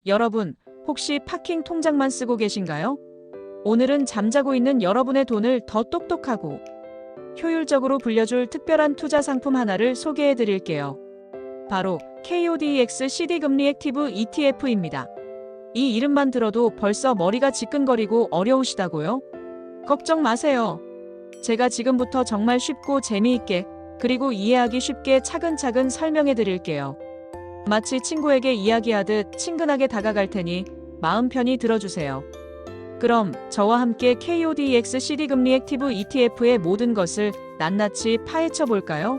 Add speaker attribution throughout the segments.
Speaker 1: 여러분, 혹시 파킹 통장만 쓰고 계신가요? 오늘은 잠자고 있는 여러분의 돈을 더 똑똑하고 효율적으로 불려줄 특별한 투자 상품 하나를 소개해 드릴게요. 바로 KODX CD금리 액티브 ETF입니다. 이 이름만 들어도 벌써 머리가 지끈거리고 어려우시다고요? 걱정 마세요. 제가 지금부터 정말 쉽고 재미있게 그리고 이해하기 쉽게 차근차근 설명해 드릴게요. 마치 친구에게 이야기하듯 친근하게 다가갈 테니 마음 편히 들어주세요. 그럼 저와 함께 KODX CD금리 액티브 ETF의 모든 것을 낱낱이 파헤쳐 볼까요?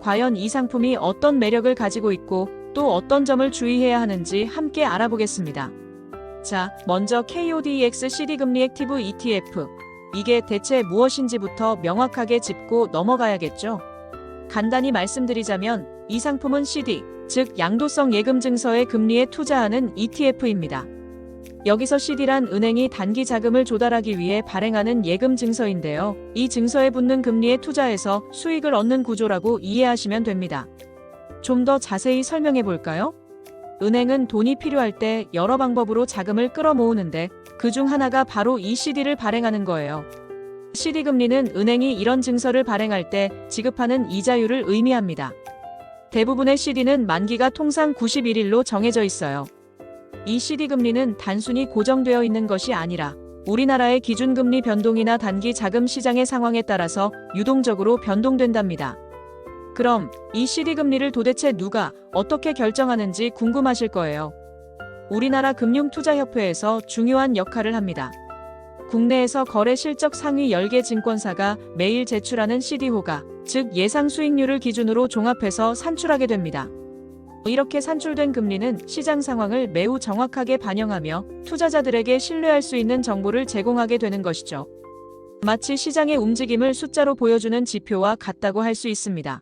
Speaker 1: 과연 이 상품이 어떤 매력을 가지고 있고 또 어떤 점을 주의해야 하는지 함께 알아보겠습니다. 자, 먼저 KODX CD금리 액티브 ETF. 이게 대체 무엇인지부터 명확하게 짚고 넘어가야겠죠? 간단히 말씀드리자면 이 상품은 CD, 즉 양도성 예금 증서의 금리에 투자하는 ETF입니다. 여기서 CD란 은행이 단기 자금을 조달하기 위해 발행하는 예금 증서인데요. 이 증서에 붙는 금리에 투자해서 수익을 얻는 구조라고 이해하시면 됩니다. 좀 더 자세히 설명해 볼까요? 은행은 돈이 필요할 때 여러 방법으로 자금을 끌어모으는데 그중 하나가 바로 이 CD를 발행하는 거예요. CD 금리는 은행이 이런 증서를 발행할 때 지급하는 이자율을 의미합니다. 대부분의 CD는 만기가 통상 91일로 정해져 있어요. 이 CD 금리는 단순히 고정되어 있는 것이 아니라 우리나라의 기준금리 변동이나 단기 자금 시장의 상황에 따라서 유동적으로 변동된답니다. 그럼 이 CD 금리를 도대체 누가 어떻게 결정하는지 궁금하실 거예요. 우리나라 금융투자협회에서 중요한 역할을 합니다. 국내에서 거래 실적 상위 10개 증권사가 매일 제출하는 CD호가, 즉 예상 수익률을 기준으로 종합해서 산출하게 됩니다. 이렇게 산출된 금리는 시장 상황을 매우 정확하게 반영하며 투자자들에게 신뢰할 수 있는 정보를 제공하게 되는 것이죠. 마치 시장의 움직임을 숫자로 보여주는 지표와 같다고 할 수 있습니다.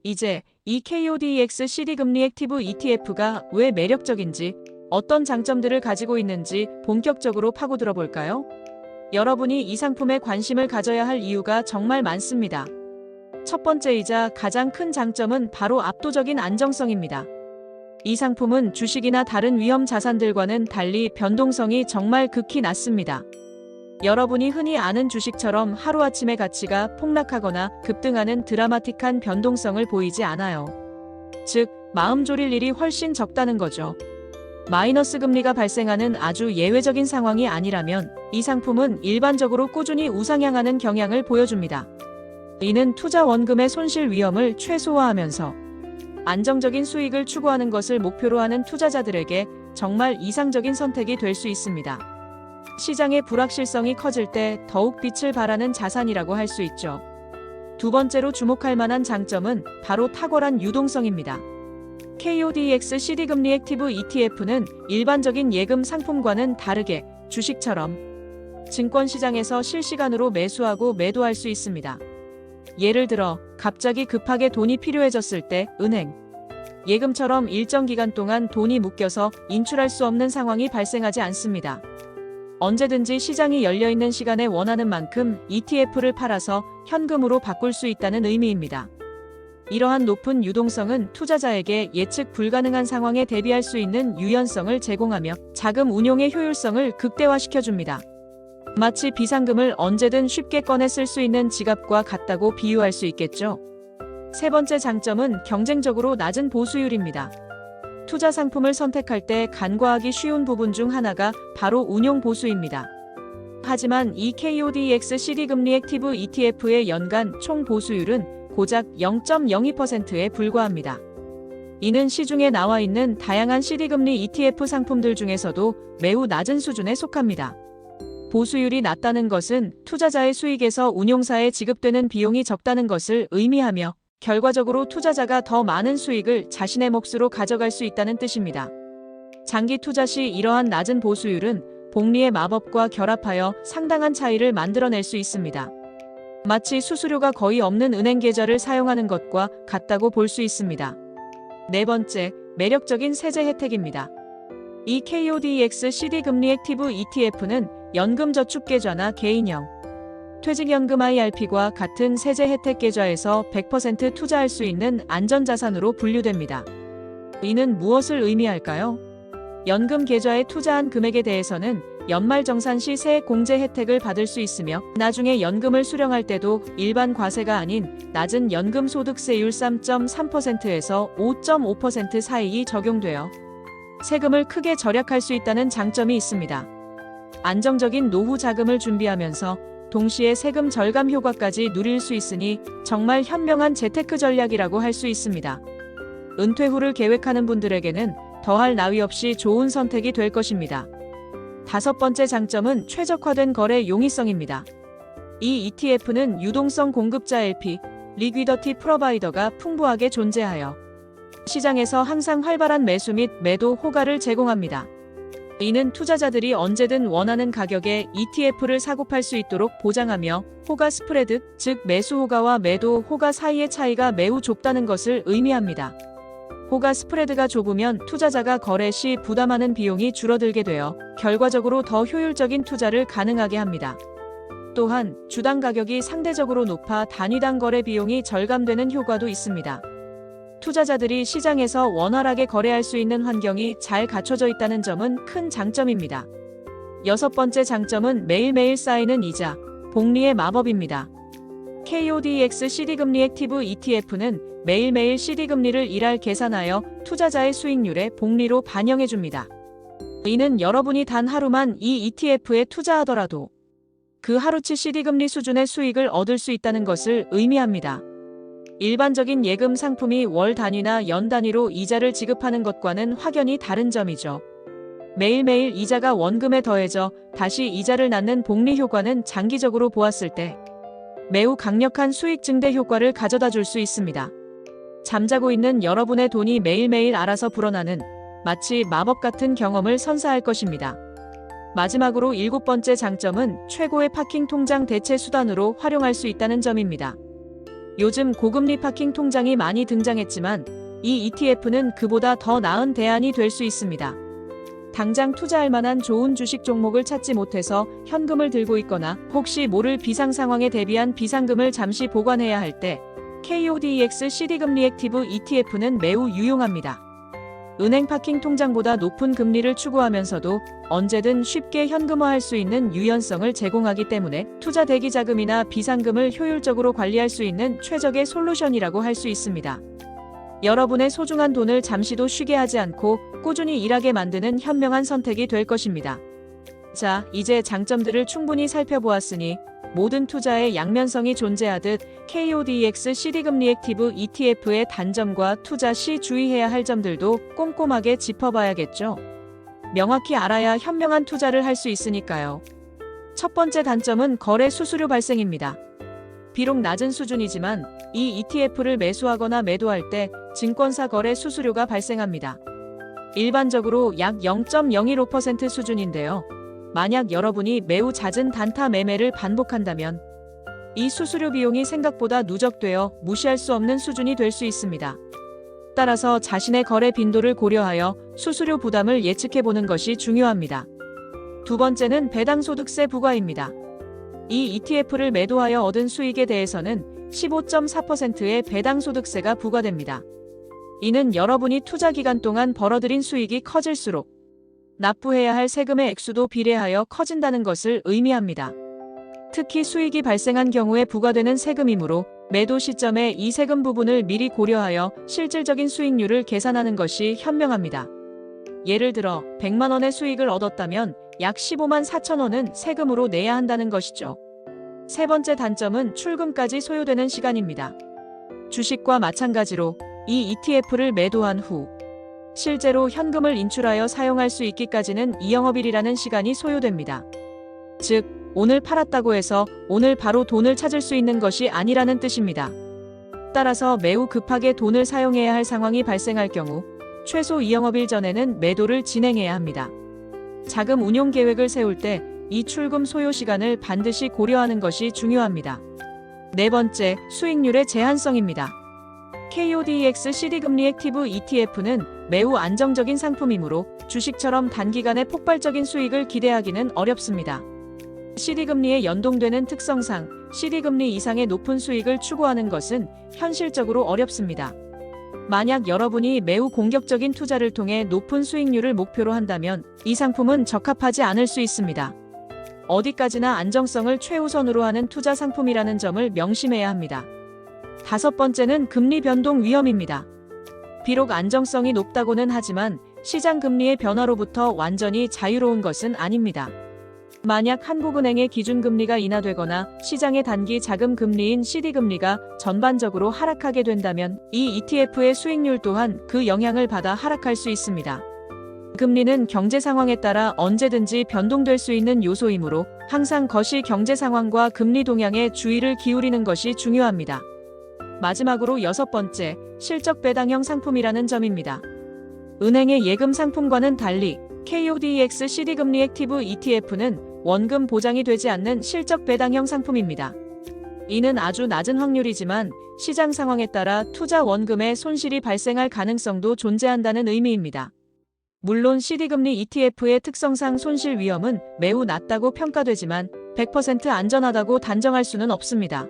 Speaker 1: 이제 이 KODX CD금리 액티브 ETF가 왜 매력적인지, 어떤 장점들을 가지고 있는지 본격적으로 파고들어 볼까요? 여러분이 이 상품에 관심을 가져야 할 이유가 정말 많습니다. 첫 번째이자 가장 큰 장점은 바로 압도적인 안정성입니다. 이 상품은 주식이나 다른 위험 자산들과는 달리 변동성이 정말 극히 낮습니다. 여러분이 흔히 아는 주식처럼 하루아침에 가치가 폭락하거나 급등하는 드라마틱한 변동성을 보이지 않아요. 즉, 마음 졸일 일이 훨씬 적다는 거죠. 마이너스 금리가 발생하는 아주 예외적인 상황이 아니라면 이 상품은 일반적으로 꾸준히 우상향하는 경향을 보여줍니다. 이는 투자 원금의 손실 위험을 최소화하면서 안정적인 수익을 추구하는 것을 목표로 하는 투자자들에게 정말 이상적인 선택이 될 수 있습니다. 시장의 불확실성이 커질 때 더욱 빛을 발하는 자산이라고 할 수 있죠. 두 번째로 주목할 만한 장점은 바로 탁월한 유동성입니다. KODX CD금리 액티브 ETF는 일반적인 예금 상품과는 다르게 주식처럼 증권시장에서 실시간으로 매수하고 매도할 수 있습니다. 예를 들어 갑자기 급하게 돈이 필요해졌을 때 은행, 예금처럼 일정 기간 동안 돈이 묶여서 인출할 수 없는 상황이 발생하지 않습니다. 언제든지 시장이 열려있는 시간에 원하는 만큼 ETF를 팔아서 현금으로 바꿀 수 있다는 의미입니다. 이러한 높은 유동성은 투자자에게 예측 불가능한 상황에 대비할 수 있는 유연성을 제공하며 자금 운용의 효율성을 극대화시켜줍니다. 마치 비상금을 언제든 쉽게 꺼내 쓸 수 있는 지갑과 같다고 비유할 수 있겠죠. 세 번째 장점은 경쟁적으로 낮은 보수율입니다. 투자 상품을 선택할 때 간과하기 쉬운 부분 중 하나가 바로 운용 보수입니다. 하지만 이 KODX CD금리 액티브 ETF의 연간 총 보수율은 고작 0.02%에 불과합니다. 이는 시중에 나와 있는 다양한 CD금리 ETF 상품들 중에서도 매우 낮은 수준에 속합니다. 보수율이 낮다는 것은 투자자의 수익에서 운용사에 지급되는 비용이 적다는 것을 의미하며 결과적으로 투자자가 더 많은 수익을 자신의 몫으로 가져갈 수 있다는 뜻입니다. 장기 투자 시 이러한 낮은 보수율은 복리의 마법과 결합하여 상당한 차이를 만들어낼 수 있습니다. 마치 수수료가 거의 없는 은행 계좌를 사용하는 것과 같다고 볼 수 있습니다. 네 번째, 매력적인 세제 혜택입니다. 이 KODX CD금리 액티브 ETF는 연금저축계좌나 개인형, 퇴직연금 IRP과 같은 세제 혜택 계좌에서 100% 투자할 수 있는 안전자산으로 분류됩니다. 이는 무엇을 의미할까요? 연금 계좌에 투자한 금액에 대해서는 연말정산 시 세액공제 혜택을 받을 수 있으며 나중에 연금을 수령할 때도 일반 과세가 아닌 낮은 연금소득세율 3.3%에서 5.5% 사이에 적용되어 세금을 크게 절약할 수 있다는 장점이 있습니다. 안정적인 노후 자금을 준비하면서 동시에 세금 절감 효과까지 누릴 수 있으니 정말 현명한 재테크 전략이라고 할 수 있습니다. 은퇴 후를 계획하는 분들에게는 더할 나위 없이 좋은 선택이 될 것입니다. 다섯 번째 장점은 최적화된 거래 용이성입니다. 이 ETF는 유동성 공급자 LP, 리퀴더티 프로바이더가 풍부하게 존재하여 시장에서 항상 활발한 매수 및 매도 호가를 제공합니다. 이는 투자자들이 언제든 원하는 가격에 ETF를 사고 팔 수 있도록 보장하며 호가 스프레드, 즉 매수 호가와 매도 호가 사이의 차이가 매우 좁다는 것을 의미합니다. 호가 스프레드가 좁으면 투자자가 거래 시 부담하는 비용이 줄어들게 되어 결과적으로 더 효율적인 투자를 가능하게 합니다. 또한 주당 가격이 상대적으로 높아 단위당 거래 비용이 절감되는 효과도 있습니다. 투자자들이 시장에서 원활하게 거래할 수 있는 환경이 잘 갖춰져 있다는 점은 큰 장점입니다. 여섯 번째 장점은 매일매일 쌓이는 이자, 복리의 마법입니다. KODX CD금리 액티브 ETF는 매일매일 CD금리를 일할 계산하여 투자자의 수익률에 복리로 반영해줍니다. 이는 여러분이 단 하루만 이 ETF에 투자하더라도 그 하루치 CD금리 수준의 수익을 얻을 수 있다는 것을 의미합니다. 일반적인 예금 상품이 월 단위나 연 단위로 이자를 지급하는 것과는 확연히 다른 점이죠. 매일매일 이자가 원금에 더해져 다시 이자를 낳는 복리 효과는 장기적으로 보았을 때 매우 강력한 수익 증대 효과를 가져다 줄 수 있습니다. 잠자고 있는 여러분의 돈이 매일매일 알아서 불어나는 마치 마법 같은 경험을 선사할 것입니다. 마지막으로 일곱 번째 장점은 최고의 파킹 통장 대체 수단으로 활용할 수 있다는 점입니다. 요즘 고금리 파킹 통장이 많이 등장했지만 이 ETF는 그보다 더 나은 대안이 될 수 있습니다. 당장 투자할 만한 좋은 주식 종목을 찾지 못해서 현금을 들고 있거나 혹시 모를 비상 상황에 대비한 비상금을 잠시 보관해야 할 때 KODX CD금리 액티브 ETF는 매우 유용합니다. 은행 파킹 통장보다 높은 금리를 추구하면서도 언제든 쉽게 현금화할 수 있는 유연성을 제공하기 때문에 투자 대기 자금이나 비상금을 효율적으로 관리할 수 있는 최적의 솔루션이라고 할 수 있습니다. 여러분의 소중한 돈을 잠시도 쉬게 하지 않고 꾸준히 일하게 만드는 현명한 선택이 될 것입니다. 자, 이제 장점들을 충분히 살펴보았으니 모든 투자에 양면성이 존재하듯 KODX CD금리 액티브 ETF의 단점과 투자 시 주의해야 할 점들도 꼼꼼하게 짚어봐야겠죠. 명확히 알아야 현명한 투자를 할 수 있으니까요. 첫 번째 단점은 거래 수수료 발생입니다. 비록 낮은 수준이지만 이 ETF를 매수하거나 매도할 때 증권사 거래 수수료가 발생합니다. 일반적으로 약 0.015% 수준인데요. 만약 여러분이 매우 잦은 단타 매매를 반복한다면 이 수수료 비용이 생각보다 누적되어 무시할 수 없는 수준이 될 수 있습니다. 따라서 자신의 거래 빈도를 고려하여 수수료 부담을 예측해보는 것이 중요합니다. 두 번째는 배당소득세 부과입니다. 이 ETF를 매도하여 얻은 수익에 대해서는 15.4%의 배당소득세가 부과됩니다. 이는 여러분이 투자 기간 동안 벌어들인 수익이 커질수록 납부해야 할 세금의 액수도 비례하여 커진다는 것을 의미합니다. 특히 수익이 발생한 경우에 부과되는 세금이므로 매도 시점에 이 세금 부분을 미리 고려하여 실질적인 수익률을 계산하는 것이 현명합니다. 예를 들어 100만 원의 수익을 얻었다면 약 15만 4천 원은 세금으로 내야 한다는 것이죠. 세 번째 단점은 출금까지 소요되는 시간입니다. 주식과 마찬가지로 이 ETF를 매도한 후 실제로 현금을 인출하여 사용할 수 있기까지는 2영업일이라는 시간이 소요됩니다. 즉, 오늘 팔았다고 해서 오늘 바로 돈을 찾을 수 있는 것이 아니라는 뜻입니다. 따라서 매우 급하게 돈을 사용해야 할 상황이 발생할 경우 최소 2영업일 전에는 매도를 진행해야 합니다. 자금 운용 계획을 세울 때 이 출금 소요 시간을 반드시 고려하는 것이 중요합니다. 네 번째, 수익률의 제한성입니다. KODX CD금리 액티브 ETF는 매우 안정적인 상품이므로 주식처럼 단기간에 폭발적인 수익을 기대하기는 어렵습니다. CD금리에 연동되는 특성상 CD금리 이상의 높은 수익을 추구하는 것은 현실적으로 어렵습니다. 만약 여러분이 매우 공격적인 투자를 통해 높은 수익률을 목표로 한다면 이 상품은 적합하지 않을 수 있습니다. 어디까지나 안정성을 최우선으로 하는 투자 상품이라는 점을 명심해야 합니다. 다섯 번째는 금리 변동 위험입니다. 비록 안정성이 높다고는 하지만 시장 금리의 변화로부터 완전히 자유로운 것은 아닙니다. 만약 한국은행의 기준금리가 인하되거나 시장의 단기 자금 금리인 CD금리가 전반적으로 하락하게 된다면 이 ETF의 수익률 또한 그 영향을 받아 하락할 수 있습니다. 금리는 경제 상황에 따라 언제든지 변동될 수 있는 요소이므로 항상 거시 경제 상황과 금리 동향에 주의를 기울이는 것이 중요합니다. 마지막으로 여섯 번째, 실적 배당형 상품이라는 점입니다. 은행의 예금 상품과는 달리 KODX CD금리 액티브 ETF는 원금 보장이 되지 않는 실적 배당형 상품입니다. 이는 아주 낮은 확률이지만 시장 상황에 따라 투자 원금에 손실이 발생할 가능성도 존재한다는 의미입니다. 물론 CD금리 ETF의 특성상 손실 위험은 매우 낮다고 평가되지만 100% 안전하다고 단정할 수는 없습니다.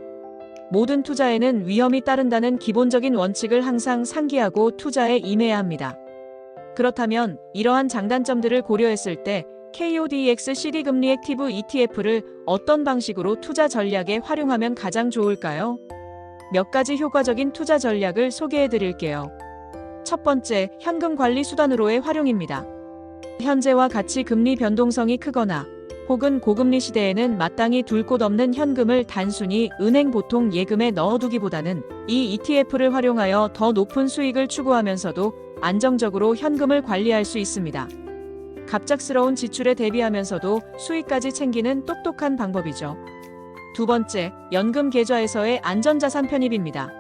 Speaker 1: 모든 투자에는 위험이 따른다는 기본적인 원칙을 항상 상기하고 투자에 임해야 합니다. 그렇다면 이러한 장단점들을 고려했을 때 KODX CD금리 액티브 ETF를 어떤 방식으로 투자 전략에 활용하면 가장 좋을까요? 몇 가지 효과적인 투자 전략을 소개해 드릴게요. 첫 번째, 현금 관리 수단으로의 활용입니다. 현재와 같이 금리 변동성이 크거나 혹은 고금리 시대에는 마땅히 둘 곳 없는 현금을 단순히 은행 보통 예금에 넣어두기보다는 이 ETF를 활용하여 더 높은 수익을 추구하면서도 안정적으로 현금을 관리할 수 있습니다. 갑작스러운 지출에 대비하면서도 수익까지 챙기는 똑똑한 방법이죠. 두 번째, 연금 계좌에서의 안전자산 편입입니다.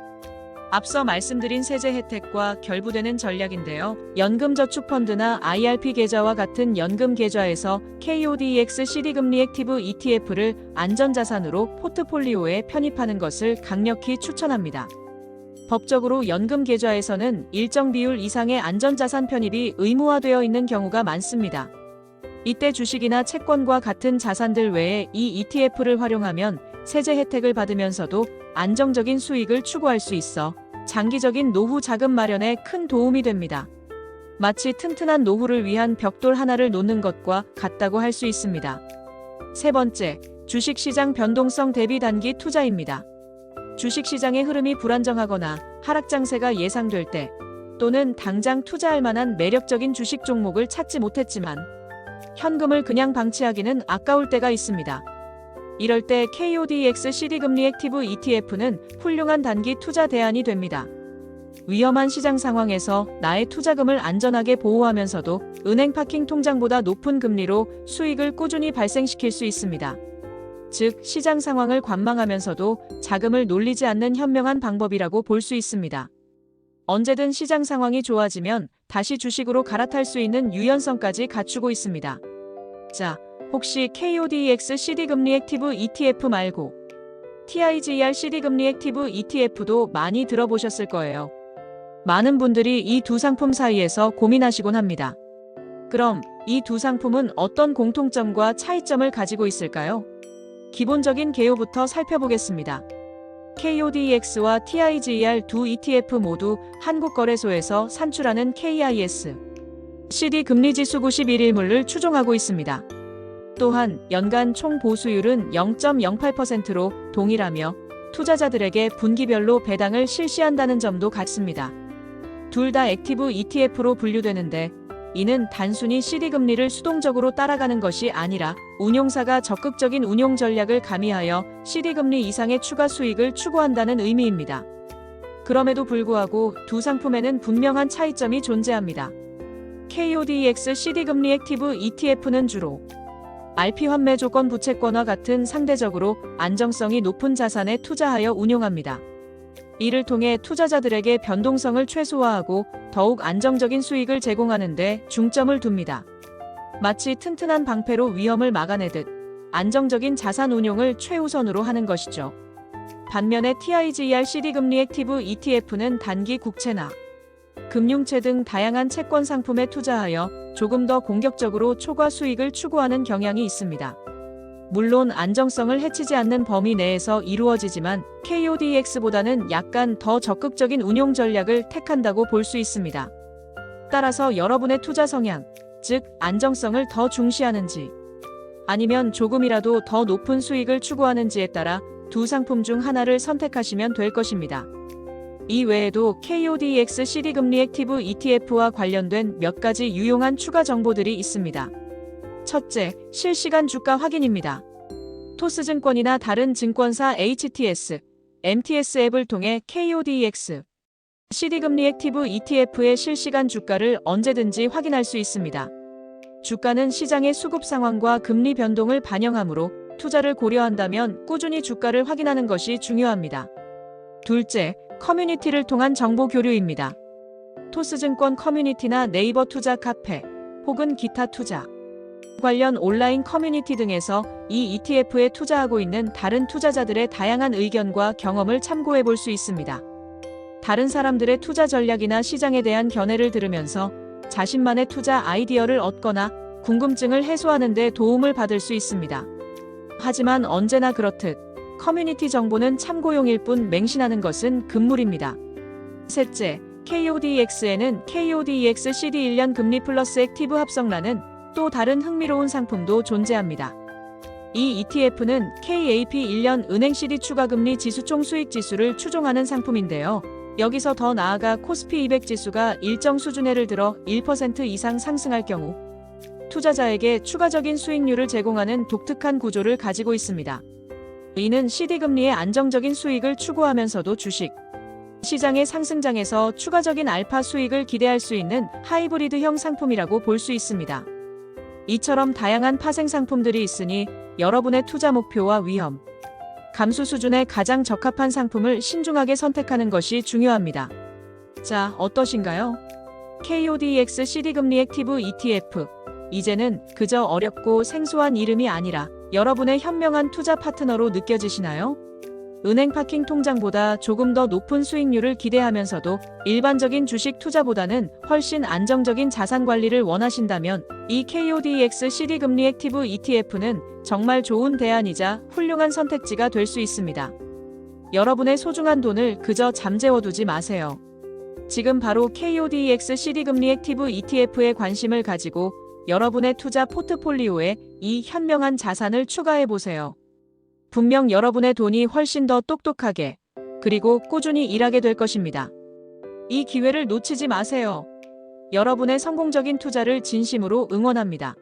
Speaker 1: 앞서 말씀드린 세제 혜택과 결부되는 전략인데요. 연금저축펀드나 IRP 계좌와 같은 연금 계좌에서 KODX CD금리 액티브 ETF를 안전자산으로 포트폴리오에 편입하는 것을 강력히 추천합니다. 법적으로 연금 계좌에서는 일정 비율 이상의 안전자산 편입이 의무화되어 있는 경우가 많습니다. 이때 주식이나 채권과 같은 자산들 외에 이 ETF를 활용하면 세제 혜택을 받으면서도 안정적인 수익을 추구할 수 있어 장기적인 노후 자금 마련에 큰 도움이 됩니다. 마치 튼튼한 노후를 위한 벽돌 하나를 놓는 것과 같다고 할 수 있습니다. 세 번째, 주식시장 변동성 대비 단기 투자입니다. 주식시장의 흐름이 불안정하거나 하락 장세가 예상될 때 또는 당장 투자할 만한 매력적인 주식 종목을 찾지 못했지만 현금을 그냥 방치하기는 아까울 때가 있습니다. 이럴 때 KODX CD금리 액티브 ETF는 훌륭한 단기 투자 대안이 됩니다. 위험한 시장 상황에서 나의 투자금을 안전하게 보호하면서도 은행 파킹 통장보다 높은 금리로 수익을 꾸준히 발생시킬 수 있습니다. 즉, 시장 상황을 관망하면서도 자금을 놀리지 않는 현명한 방법이라고 볼 수 있습니다. 언제든 시장 상황이 좋아지면 다시 주식으로 갈아탈 수 있는 유연성까지 갖추고 있습니다. 자, 혹시 KODX CD금리 액티브 ETF 말고 TIGR CD금리 액티브 ETF도 많이 들어보셨을 거예요. 많은 분들이 이 두 상품 사이에서 고민하시곤 합니다. 그럼 이 두 상품은 어떤 공통점과 차이점을 가지고 있을까요? 기본적인 개요부터 살펴보겠습니다. KODX와 TIGR 두 ETF 모두 한국거래소에서 산출하는 KIS CD 금리지수 91일물을 추종하고 있습니다. 또한 연간 총 보수율은 0.08%로 동일하며 투자자들에게 분기별로 배당을 실시한다는 점도 같습니다. 둘 다 액티브 ETF로 분류되는데 이는 단순히 CD금리를 수동적으로 따라가는 것이 아니라 운용사가 적극적인 운용 전략을 가미하여 CD금리 이상의 추가 수익을 추구한다는 의미입니다. 그럼에도 불구하고 두 상품에는 분명한 차이점이 존재합니다. KODX CD금리 액티브 ETF는 주로 RP 환매 조건 부채권과 같은 상대적으로 안정성이 높은 자산에 투자하여 운용합니다. 이를 통해 투자자들에게 변동성을 최소화하고 더욱 안정적인 수익을 제공하는 데 중점을 둡니다. 마치 튼튼한 방패로 위험을 막아내듯 안정적인 자산 운용을 최우선으로 하는 것이죠. 반면에 TIGR CD금리 액티브 ETF는 단기 국채나 금융채 등 다양한 채권 상품에 투자하여 조금 더 공격적으로 초과 수익을 추구하는 경향이 있습니다. 물론 안정성을 해치지 않는 범위 내에서 이루어지지만 KODX보다는 약간 더 적극적인 운용 전략을 택한다고 볼 수 있습니다. 따라서 여러분의 투자 성향, 즉 안정성을 더 중시하는지 아니면 조금이라도 더 높은 수익을 추구하는지에 따라 두 상품 중 하나를 선택하시면 될 것입니다. 이 외에도 KODX CD금리 액티브 ETF와 관련된 몇 가지 유용한 추가 정보들이 있습니다. 첫째, 실시간 주가 확인입니다. 토스증권이나 다른 증권사 HTS, MTS 앱을 통해 KODX CD금리 액티브 ETF의 실시간 주가를 언제든지 확인할 수 있습니다. 주가는 시장의 수급 상황과 금리 변동을 반영하므로 투자를 고려한다면 꾸준히 주가를 확인하는 것이 중요합니다. 둘째, 커뮤니티를 통한 정보 교류입니다. 토스증권 커뮤니티나 네이버 투자 카페 혹은 기타 투자 관련 온라인 커뮤니티 등에서 이 ETF에 투자하고 있는 다른 투자자들의 다양한 의견과 경험을 참고해 볼 수 있습니다. 다른 사람들의 투자 전략이나 시장에 대한 견해를 들으면서 자신만의 투자 아이디어를 얻거나 궁금증을 해소하는 데 도움을 받을 수 있습니다. 하지만 언제나 그렇듯 커뮤니티 정보는 참고용일 뿐 맹신하는 것은 금물입니다. 셋째, KODX에는 KODX CD 1년 금리 플러스 액티브 합성라는 또 다른 흥미로운 상품도 존재합니다. 이 ETF는 KAP 1년 은행 CD 추가금리 지수 총 수익 지수를 추종하는 상품인데요. 여기서 더 나아가 코스피 200 지수가 일정 수준에를 들어 1% 이상 상승할 경우 투자자에게 추가적인 수익률을 제공하는 독특한 구조를 가지고 있습니다. 이는 CD금리의 안정적인 수익을 추구하면서도 주식 시장의 상승장에서 추가적인 알파 수익을 기대할 수 있는 하이브리드형 상품이라고 볼 수 있습니다. 이처럼 다양한 파생 상품들이 있으니 여러분의 투자 목표와 위험, 감수 수준에 가장 적합한 상품을 신중하게 선택하는 것이 중요합니다. 자, 어떠신가요? KODX CD금리 액티브 ETF. 이제는 그저 어렵고 생소한 이름이 아니라 여러분의 현명한 투자 파트너로 느껴지시나요? 은행 파킹 통장보다 조금 더 높은 수익률을 기대하면서도 일반적인 주식 투자보다는 훨씬 안정적인 자산 관리를 원하신다면 이 KODX CD금리 액티브 ETF는 정말 좋은 대안이자 훌륭한 선택지가 될 수 있습니다. 여러분의 소중한 돈을 그저 잠재워두지 마세요. 지금 바로 KODX CD금리 액티브 ETF에 관심을 가지고 여러분의 투자 포트폴리오에 이 현명한 자산을 추가해보세요. 분명 여러분의 돈이 훨씬 더 똑똑하게 그리고 꾸준히 일하게 될 것입니다. 이 기회를 놓치지 마세요. 여러분의 성공적인 투자를 진심으로 응원합니다.